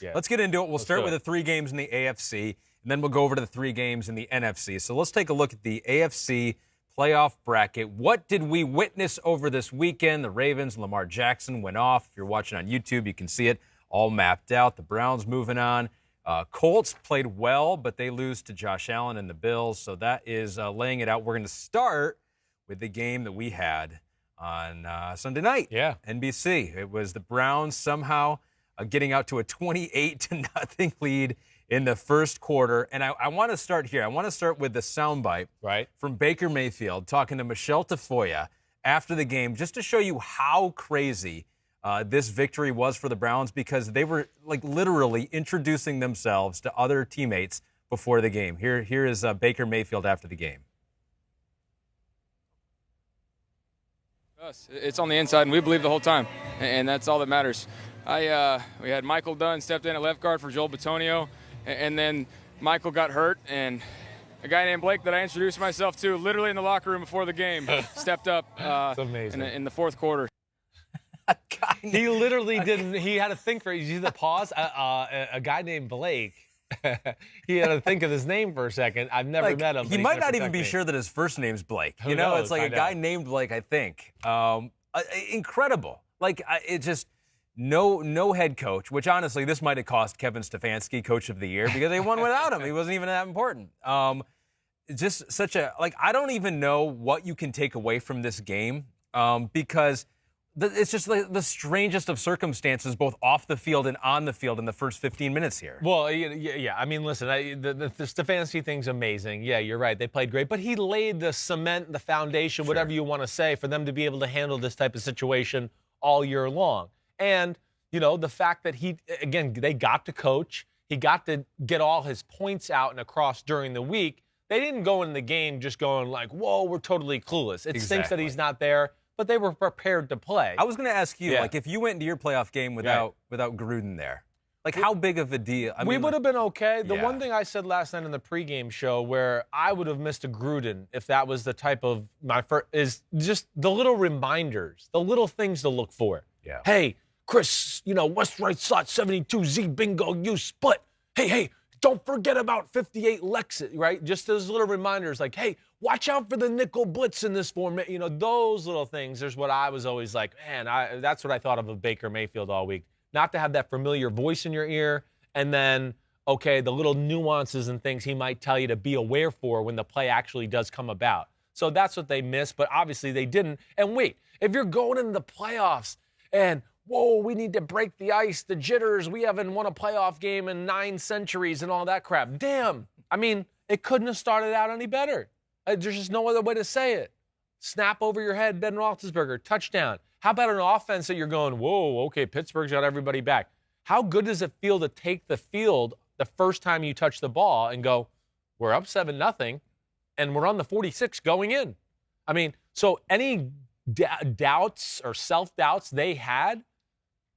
Yeah. Let's get into it. We'll start with it. the 3 games in the AFC, and then we'll go over to the 3 games in the NFC. So let's take a look at the AFC playoff bracket. What did we witness over this weekend? The Ravens and Lamar Jackson went off. If you're watching on YouTube, you can see it all mapped out. The Browns moving on. Colts played well, but they lose to Josh Allen and the Bills. So that is laying it out. We're going to start with the game that we had on Sunday night. Yeah. NBC. It was the Browns somehow getting out to a 28-0 lead in the first quarter. And I want to start here. I want to start with the soundbite from Baker Mayfield talking to Michelle Tafoya after the game, just to show you how crazy this victory was for the Browns, because they were like literally introducing themselves to other teammates before the game. Here is Baker Mayfield after the game. It's on the inside, and we believe the whole time, and that's all that matters. We had Michael Dunn stepped in at left guard for Joel Bitonio, and then Michael got hurt, and a guy named Blake that I introduced myself to literally in the locker room before the game stepped up in the fourth quarter. He literally didn't. He had to think for. You see the pause? A guy named Blake. He had to think of his name for a second. I've never met him. He might not even be sure that his first name's Blake. Who knows? It's like a guy named Blake, I think. Incredible. It just no head coach, which honestly, this might have cost Kevin Stefanski Coach of the Year, because they won without him. He wasn't even that important. Just such a, I don't even know what you can take away from this game, because it's just the strangest of circumstances, both off the field and on the field in the first 15 minutes here. Well, yeah. I mean, listen, the Stefanski thing's amazing. Yeah, you're right. They played great. But he laid the cement, the foundation, whatever you want to say, for them to be able to handle this type of situation all year long. And, the fact that they got to coach. He got to get all his points out and across during the week. They didn't go in the game just going like, whoa, we're totally clueless. It stinks that he's not there. But they were prepared to play. I was going to ask you, if you went into your playoff game without Gruden there, how big of a deal? We would have been okay. The one thing I said last night in the pregame show, where I would have missed a Gruden if that was the type of is just the little reminders, the little things to look for. Yeah. Hey, Chris, West right slot 72Z bingo, you split. Hey, don't forget about 58 Lexus, right? Just those little reminders like, hey, watch out for the nickel blitz in this format. Those little things. There's what I was always like, man, that's what I thought of Baker Mayfield all week. Not to have that familiar voice in your ear, and then, the little nuances and things he might tell you to be aware for when the play actually does come about. So that's what they missed, but obviously they didn't. And wait, if you're going into the playoffs and, whoa, we need to break the ice, the jitters, we haven't won a playoff game in 9 centuries and all that crap. Damn. I mean, it couldn't have started out any better. There's just no other way to say it. Snap over your head, Ben Roethlisberger, touchdown. How about an offense that you're going, whoa, okay, Pittsburgh's got everybody back. How good does it feel to take the field the first time you touch the ball and go, we're up 7-0, and we're on the 46 going in? I mean, so any doubts or self-doubts they had,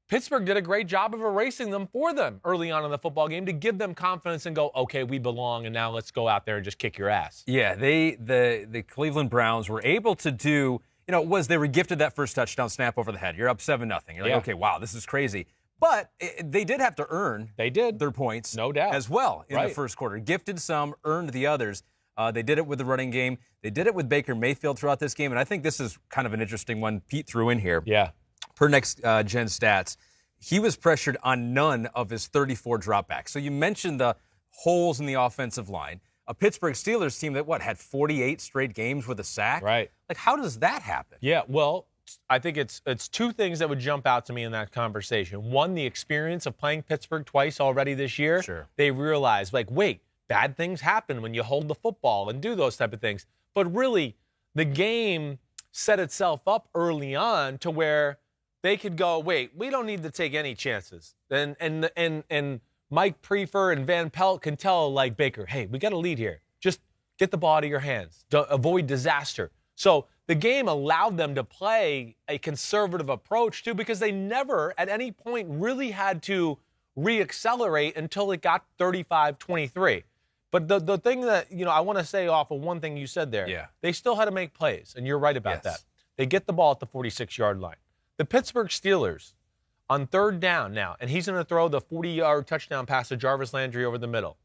Pittsburgh did a great job of erasing them for them early on in the football game to give them confidence and go, okay, we belong, and now let's go out there and just kick your ass. Yeah, the Cleveland Browns were able to do, they were gifted that first touchdown snap over the head. You're up 7-0. You're like, okay, wow, this is crazy. But they did have to earn their points, no doubt, as well in the first quarter. Gifted some, earned the others. They did it with the running game. They did it with Baker Mayfield throughout this game, and I think this is kind of an interesting one Pete threw in here. Yeah. Per next gen stats, he was pressured on none of his 34 dropbacks. So you mentioned the holes in the offensive line. A Pittsburgh Steelers team that, had 48 straight games with a sack? Right. How does that happen? Yeah, well, I think it's 2 things that would jump out to me in that conversation. One, the experience of playing Pittsburgh twice already this year. Sure. They realize, wait, bad things happen when you hold the football and do those type of things. But really, the game set itself up early on to where they could go, wait, we don't need to take any chances. And Mike Prefer and Van Pelt can tell, Baker, hey, we got a lead here. Just get the ball out of your hands. Avoid disaster. So the game allowed them to play a conservative approach, too, because they never at any point really had to reaccelerate until it got 35-23. But the thing that, I want to say off of one thing you said there, they still had to make plays, and you're right about that. They get the ball at the 46-yard line. The Pittsburgh Steelers, on 3rd down now, and he's going to throw the 40-yard touchdown pass to Jarvis Landry over the middle.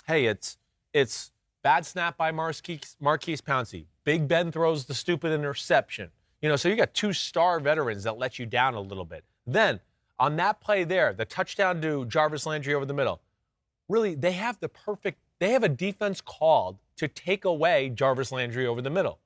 Hey, it's bad snap by Marquise Pouncey. Big Ben throws the stupid interception. So you got 2 star veterans that let you down a little bit. Then on that play there, the touchdown to Jarvis Landry over the middle, really, they have a defense called to take away Jarvis Landry over the middle.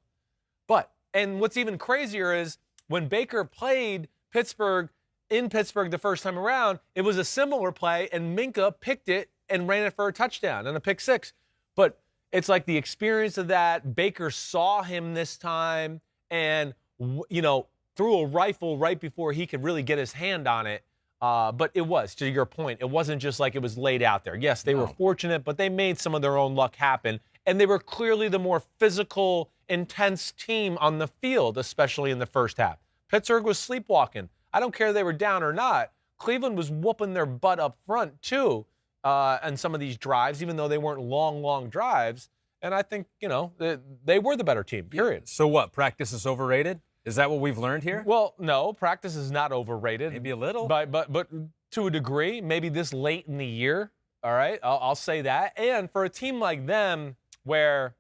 And what's even crazier is when Baker played Pittsburgh in Pittsburgh the first time around, it was a similar play, and Minka picked it and ran it for a touchdown and a pick 6. But it's like the experience of that. Baker saw him this time and, threw a rifle right before he could really get his hand on it. But it was, to your point, it wasn't just like it was laid out there. Yes, they were fortunate, but they made some of their own luck happen. And they were clearly the more physical, intense team on the field, especially in the first half. Pittsburgh was sleepwalking. I don't care if they were down or not. Cleveland was whooping their butt up front, too, on some of these drives, even though they weren't long drives. And I think, they were the better team, period. So what, practice is overrated? Is that what we've learned here? Well, no, practice is not overrated. Maybe a little. But to a degree, maybe this late in the year, all right, I'll say that. And for a team like them where,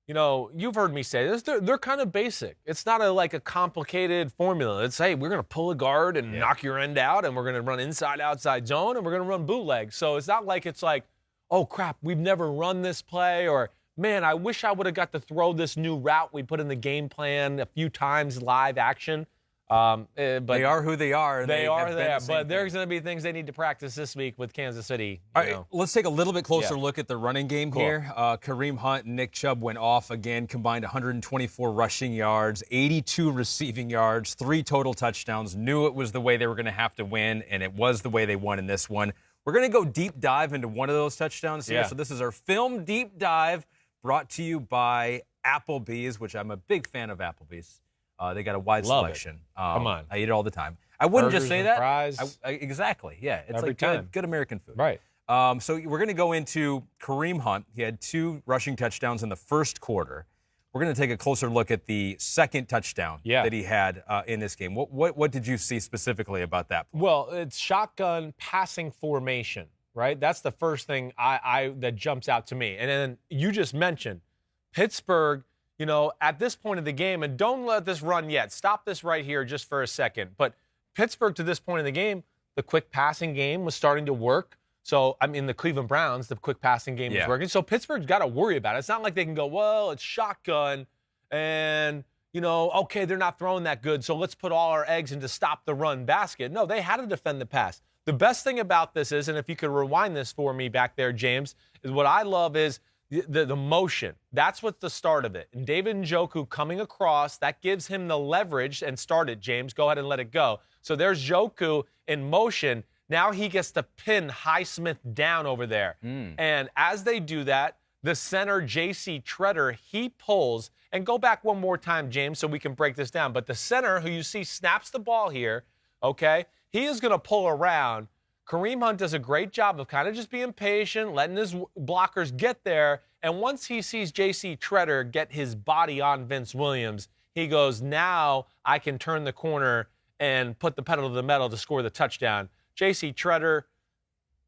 you've heard me say this, they're kind of basic. It's not a complicated formula. It's, hey, we're going to pull a guard and knock your end out, and we're going to run inside, outside zone, and we're going to run bootleg. So it's not like it's like, oh, crap, we've never run this play, or, man, I wish I would have got to throw this new route we put in the game plan a few times live action. But they are who they are. They are there, but there's going to be things they need to practice this week with Kansas City. All right, let's take a little bit closer look at the running game here. Kareem Hunt and Nick Chubb went off again, combined 124 rushing yards, 82 receiving yards, 3 total touchdowns. Knew it was the way they were going to have to win, and it was the way they won in this one. We're going to go deep dive into one of those touchdowns here. So this is our film deep dive brought to you by Applebee's, which I'm a big fan of Applebee's. They got a wide selection. Come on. I eat it all the time. I wouldn't Burgers just say and that. fries. Exactly. Yeah. It's Every like time. good American food. Right. So we're going to go into Kareem Hunt. He had 2 rushing touchdowns in the first quarter. We're going to take a closer look at the second touchdown that he had in this game. What did you see specifically about that play? Well, it's shotgun passing formation, right? That's the first thing that jumps out to me. And then you just mentioned Pittsburgh, at this point of the game, and don't let this run yet. Stop this right here just for a second. But Pittsburgh, to this point in the game, the quick passing game was starting to work. So, the Cleveland Browns, the quick passing game was working. So Pittsburgh's got to worry about it. It's not like they can go, well, it's shotgun and, okay, they're not throwing that good, so let's put all our eggs into stop the run basket. No, they had to defend the pass. The best thing about this is, and if you could rewind this for me back there, James, is what I love is the motion. That's what's the start of it. And David Njoku coming across, that gives him the leverage and started, James. Go ahead and let it go. So there's Njoku in motion. Now he gets to pin Highsmith down over there. And as they do that, the center, J.C. Treader, he pulls. And go back one more time, James, so we can break this down. But the center, who you see snaps the ball here, okay, he is going to pull around. Kareem Hunt does a great job of kind of just being patient, letting his blockers get there. And once he sees J.C. Treader get his body on Vince Williams, he goes, now I can turn the corner and put the pedal to the metal to score the touchdown. J.C. Treader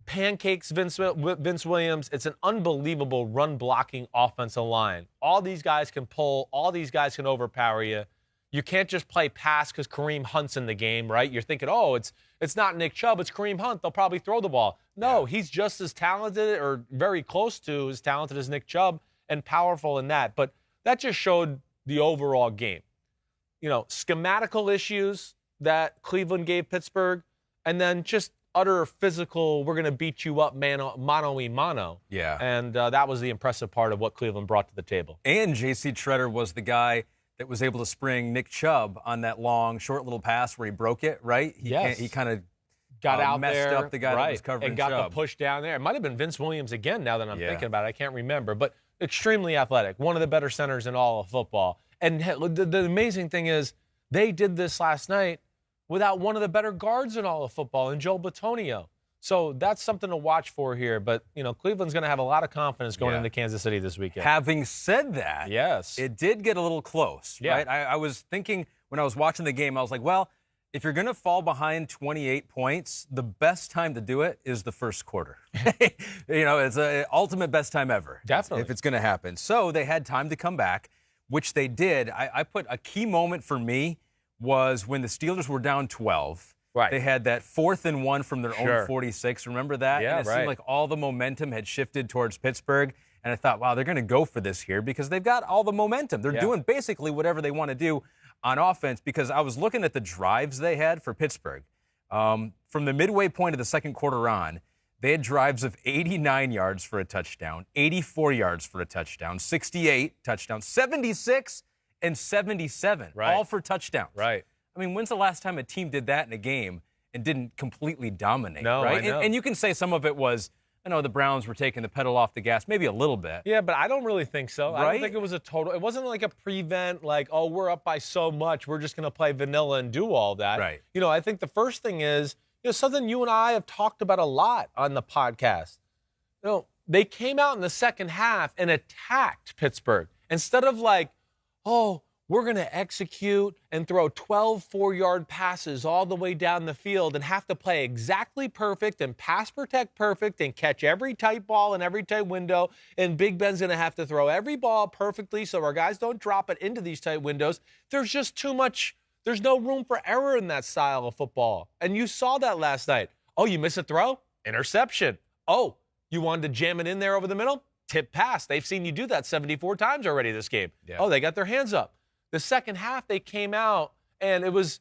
pancakes Vince Williams. It's an unbelievable run-blocking offensive line. All these guys can pull. All these guys can overpower you. You can't just play pass because Kareem Hunt's in the game, right? You're thinking, oh, it's not Nick Chubb, it's Kareem Hunt. They'll probably throw the ball. No, he's just as talented or very close to as talented as Nick Chubb and powerful in that. But that just showed the overall game. Schematical issues that Cleveland gave Pittsburgh, and then just utter physical, we're going to beat you up mano-a-mano. Yeah. And that was the impressive part of what Cleveland brought to the table. And J.C. Treader was the guy that was able to spring Nick Chubb on that long, short little pass where he broke it, right? He kind of got out messed there, up the guy that was covering and got Chubb. the push down there. It might have been Vince Williams again now that I'm thinking about it. I can't remember. But extremely athletic, one of the better centers in all of football. And the amazing thing is they did this last night without one of the better guards in all of football, in Joel Bitonio. So that's something to watch for here. But, Cleveland's going to have a lot of confidence going into Kansas City this weekend. Having said that, yes, it did get a little close, right? I was thinking when I was watching the game, I was like, well, if you're going to fall behind 28 points, the best time to do it is the first quarter. It's an ultimate best time ever. Definitely. If it's going to happen. So they had time to come back, which they did. I put a key moment for me was when the Steelers were down 12. Right. They had that 4th and 1 from their own 46. Remember that? Yeah, and it seemed like all the momentum had shifted towards Pittsburgh. And I thought, wow, they're going to go for this here because they've got all the momentum. They're doing basically whatever they want to do on offense, because I was looking at the drives they had for Pittsburgh. From the midway point of the second quarter on, they had drives of 89 yards for a touchdown, 84 yards for a touchdown, 68 touchdowns, 76 and 77, all for touchdowns. Right. I mean, when's the last time a team did that in a game and didn't completely dominate? No, right? I know. And you can say some of it was, the Browns were taking the pedal off the gas, maybe a little bit. Yeah, but I don't really think so. I don't Right? think it was a total. It wasn't like a prevent, like, oh, we're up by so much, we're just going to play vanilla and do all that. Right. I think the first thing is, something you and I have talked about a lot on the podcast. They came out in the second half and attacked Pittsburgh. Instead of like, oh, we're going to execute and throw 12 4-yard passes all the way down the field and have to play exactly perfect and pass protect perfect and catch every tight ball in every tight window. And Big Ben's going to have to throw every ball perfectly so our guys don't drop it into these tight windows. There's just too much. There's no room for error in that style of football. And you saw that last night. Oh, you miss a throw? Interception. Oh, you wanted to jam it in there over the middle? Tip pass. They've seen you do that 74 times already this game. Yeah. Oh, they got their hands up. The second half, they came out, and it was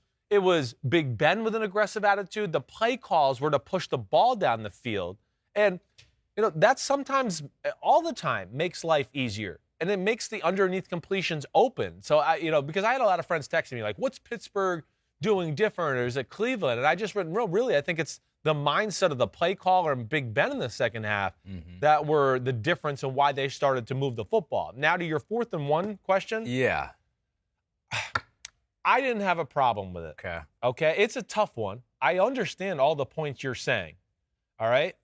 Big Ben with an aggressive attitude. The play calls were to push the ball down the field. And, that sometimes, all the time, makes life easier. And it makes the underneath completions open. So, because I had a lot of friends texting me, like, what's Pittsburgh doing different, or is it Cleveland? And I just went, really, I think it's the mindset of the play caller and Big Ben in the second half that were the difference in why they started to move the football. Now to your 4th and 1 question. Yeah. I didn't have a problem with it. Okay? It's a tough one. I understand all the points you're saying. All right?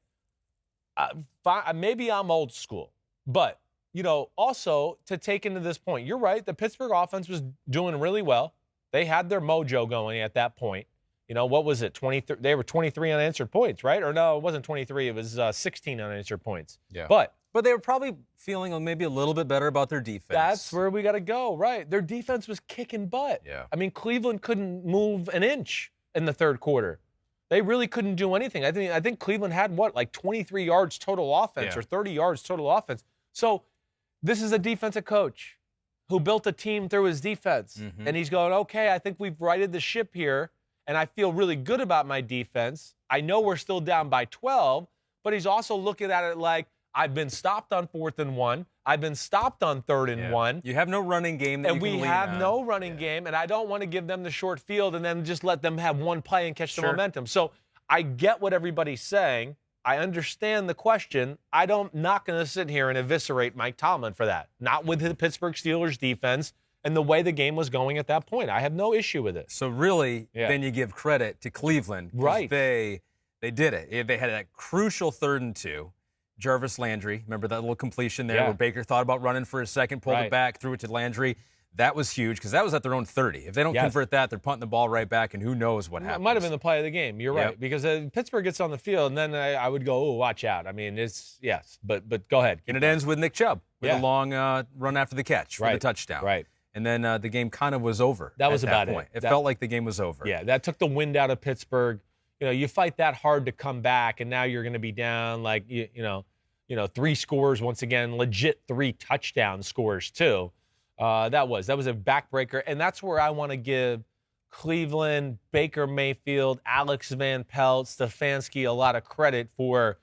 Maybe I'm old school. But, also to take into this point, you're right. The Pittsburgh offense was doing really well. They had their mojo going at that point. What was it? 23? They were 23 unanswered points, right? Or no, it wasn't 23. It was 16 unanswered points. Yeah. But they were probably feeling maybe a little bit better about their defense. That's where we got to go, right? Their defense was kicking butt. Yeah. I mean, Cleveland couldn't move an inch in the third quarter. They really couldn't do anything. I think Cleveland had, 23 yards total offense or 30 yards total offense. So this is a defensive coach who built a team through his defense. And he's going, okay, I think we've righted the ship here, and I feel really good about my defense. I know we're still down by 12, but he's also looking at it like, I've been stopped on 4th and 1. I've been stopped on 3rd and 1. You have no running game. And we have no running game, and I don't want to give them the short field and then just let them have one play and catch the momentum. So I get what everybody's saying. I understand the question. Not going to sit here and eviscerate Mike Tomlin for that. Not with the Pittsburgh Steelers defense and the way the game was going at that point. I have no issue with it. So really, then you give credit to Cleveland. Right. They did it. They had that crucial 3rd and 2. Jarvis Landry, remember that little completion there where Baker thought about running for a second, pulled it back, threw it to Landry. That was huge because that was at their own 30. If they don't convert that, they're punting the ball right back, and who knows what happens. It might have been the play of the game. You're right. Because Pittsburgh gets on the field, and then I would go, oh, watch out. I mean, but go ahead. And it ends with Nick Chubb with a long run after the catch for the touchdown. Right. And then the game kind of was over. That was about point. it. It felt like the game was over. Yeah, that took the wind out of Pittsburgh. You fight that hard to come back, and now you're going to be down 3 scores once again, legit 3 touchdown scores too. That was a backbreaker, and that's where I want to give Cleveland, Baker Mayfield, Alex Van Pelt, Stefanski a lot of credit for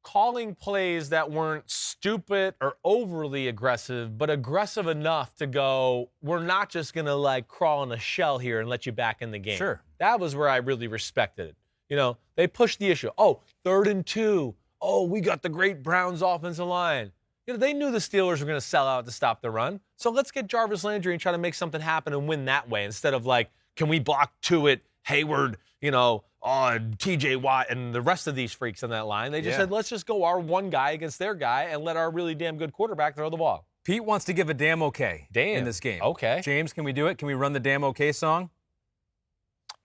calling plays that weren't stupid or overly aggressive, but aggressive enough to go, we're not just going to crawl in a shell here and let you back in the game. Sure. That was where I really respected it. They pushed the issue. Oh, 3rd and 2. Oh, we got the great Browns offensive line. They knew the Steelers were going to sell out to stop the run. So let's get Jarvis Landry and try to make something happen and win that way instead of can we block Tuitt, Hayward, TJ Watt, and the rest of these freaks on that line. They just said, let's just go our one guy against their guy and let our really damn good quarterback throw the ball. Pete wants to give a damn okay in this game. Okay. James, can we do it? Can we run the damn okay song?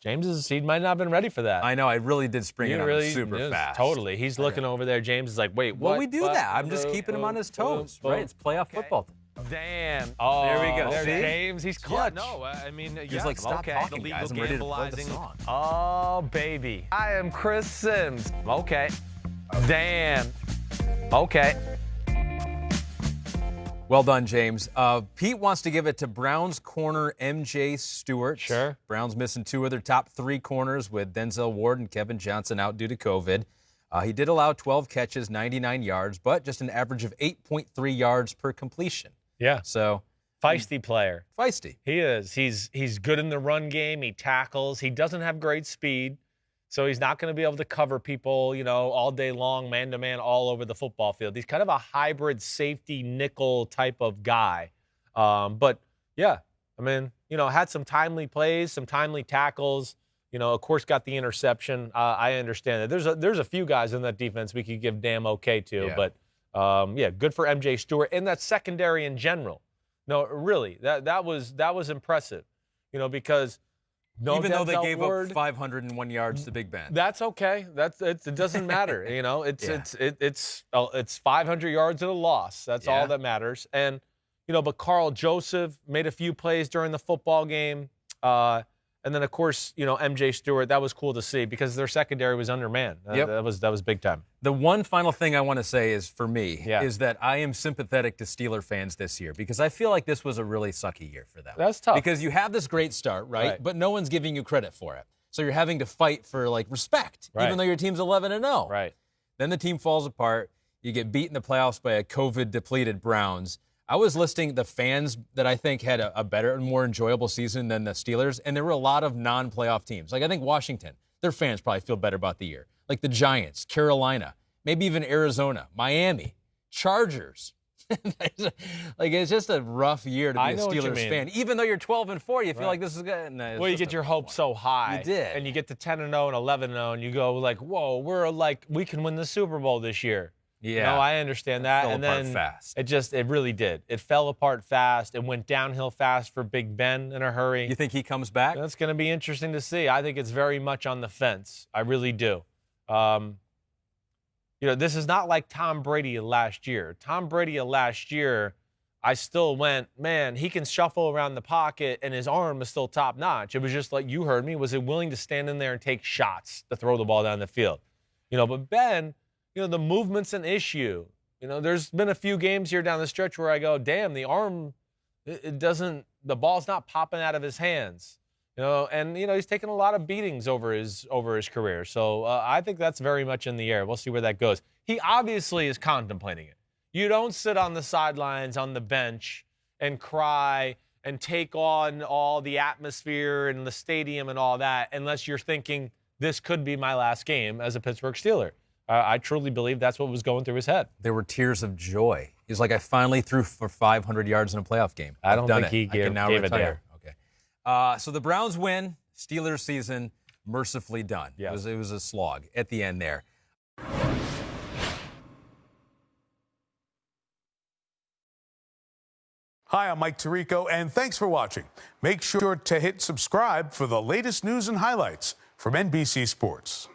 he might not have been ready for that. I know. I really did spring it on him super fast. Totally. He's looking over there. James is like, wait, what? Well, we do that. I'm just keeping him on his toes, right? It's playoff football. Damn. Oh, there we go. There's James. He's clutch. Yeah, no, I mean, He's like, stop talking, guys. I'm ready to play the song. Oh, baby. I am Chris Simms. Okay. Damn. Okay. Well done, James. Pete wants to give it to Browns corner MJ Stewart. Sure. Browns missing 2 of their top 3 corners with Denzel Ward and Kevin Johnson out due to COVID. He did allow 12 catches, 99 yards, but just an average of 8.3 yards per completion. Yeah. So feisty player. Feisty. He is. He's good in the run game. He tackles. He doesn't have great speed, so he's not going to be able to cover people, all day long, man-to-man, all over the football field. He's kind of a hybrid safety nickel type of guy. But, yeah, I mean, had some timely plays, some timely tackles. Of course, got the interception. I understand that. There's a few guys in that defense we could give damn okay to. Yeah. But, good for MJ Stewart. And that secondary in general. No, really, that was impressive, because even though they gave up 501 yards to Big Ben. That's okay. It doesn't matter. It's 500 yards at a loss. That's all that matters. And, but Carl Joseph made a few plays during the football game. And then, of course, MJ Stewart, that was cool to see because their secondary was undermanned. That was big time. The one final thing I want to say is, for me, is that I am sympathetic to Steeler fans this year because I feel like this was a really sucky year for them. That's tough. Because you have this great start, right? But no one's giving you credit for it. So you're having to fight for, respect, even though your team's 11-0. Right. Then the team falls apart. You get beat in the playoffs by a COVID-depleted Browns. I was listing the fans that I think had a better and more enjoyable season than the Steelers, and there were a lot of non-playoff teams. I think Washington, their fans probably feel better about the year. Like the Giants, Carolina, maybe even Arizona, Miami, Chargers. It's just a rough year to be a Steelers fan. Even though you're 12-4, you feel like this is good. No, well, you get your hopes so high. You did. And you get to 10-0 and 11-0, and you go whoa, we can win the Super Bowl this year. Yeah. I understand that. And then fast. It really did. It fell apart fast. It went downhill fast for Big Ben in a hurry. You think he comes back? That's going to be interesting to see. I think it's very much on the fence. I really do. This is not like Tom Brady last year. Tom Brady last year, I still went, man, he can shuffle around the pocket and his arm is still top notch. It was just like you heard me. Was it willing to stand in there and take shots to throw the ball down the field? But Ben, the movement's an issue. There's been a few games here down the stretch where I go, damn, the arm, the ball's not popping out of his hands. And he's taken a lot of beatings over his career. So I think that's very much in the air. We'll see where that goes. He obviously is contemplating it. You don't sit on the sidelines on the bench and cry and take on all the atmosphere and the stadium and all that unless you're thinking this could be my last game as a Pittsburgh Steeler. I truly believe that's what was going through his head. There were tears of joy. He's like, I finally threw for 500 yards in a playoff game. I don't think he gave a damn. Okay. So the Browns win. Steelers season mercifully done. Yeah. It was a slog at the end there. Hi, I'm Mike Tirico, and thanks for watching. Make sure to hit subscribe for the latest news and highlights from NBC Sports.